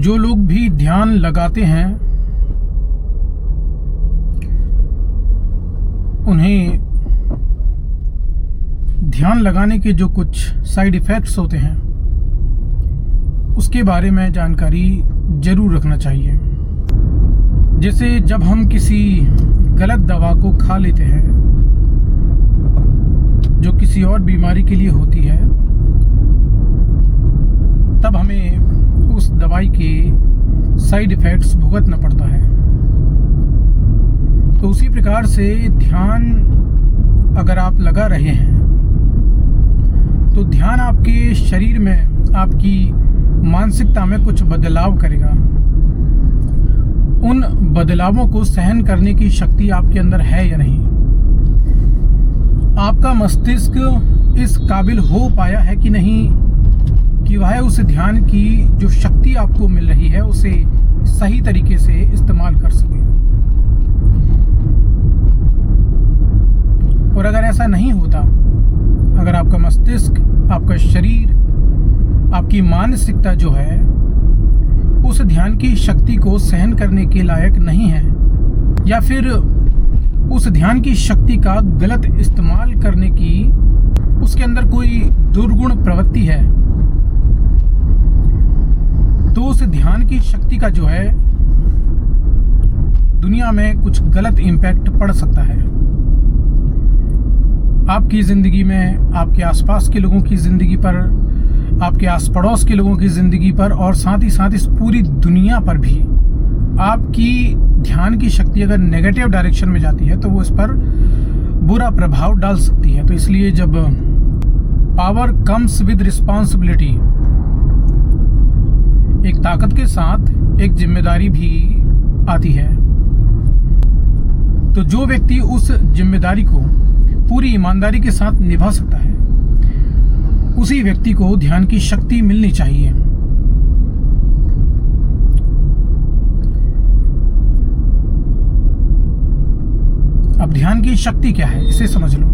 जो लोग भी ध्यान लगाते हैं उन्हें ध्यान लगाने के जो कुछ साइड इफ़ेक्ट्स होते हैं उसके बारे में जानकारी जरूर रखना चाहिए। जैसे जब हम किसी गलत दवा को खा लेते हैं जो किसी और बीमारी के लिए होती है, तब हमें उस दवाई के साइड इफ़ेक्ट्स भुगतना पड़ता है। तो उसी प्रकार से ध्यान अगर आप लगा रहे हैं तो ध्यान आपके शरीर में, आपकी मानसिकता में कुछ बदलाव करेगा। उन बदलावों को सहन करने की शक्ति आपके अंदर है या नहीं? आपका मस्तिष्क इस काबिल हो पाया है कि नहीं कि वह उस ध्यान की जो शक्ति आपको मिल रही है उसे सही तरीके से इस्तेमाल कर सके। और अगर ऐसा नहीं होता, अगर आपका मस्तिष्क, आपका शरीर, आपकी मानसिकता जो है उस ध्यान की शक्ति को सहन करने के लायक नहीं है, या फिर उस ध्यान की शक्ति का गलत इस्तेमाल करने की उसके अंदर कोई दुर्गुण प्रवृत्ति है, तो उस ध्यान की शक्ति का जो है दुनिया में कुछ गलत इम्पैक्ट पड़ सकता है। आपकी ज़िंदगी में, आपके आसपास के लोगों की ज़िंदगी पर, आपके आस पड़ोस के लोगों की ज़िंदगी पर और साथ ही साथ इस पूरी दुनिया पर भी आपकी ध्यान की शक्ति अगर नेगेटिव डायरेक्शन में जाती है तो वो इस पर बुरा प्रभाव डाल सकती है। तो इसलिए जब पावर कम्स विद रिस्पॉन्सिबिलिटी, एक ताकत के साथ एक जिम्मेदारी भी आती है। तो जो व्यक्ति उस जिम्मेदारी को पूरी ईमानदारी के साथ निभा सकता है, उसी व्यक्ति को ध्यान की शक्ति मिलनी चाहिए। अब ध्यान की शक्ति क्या है, इसे समझ लो।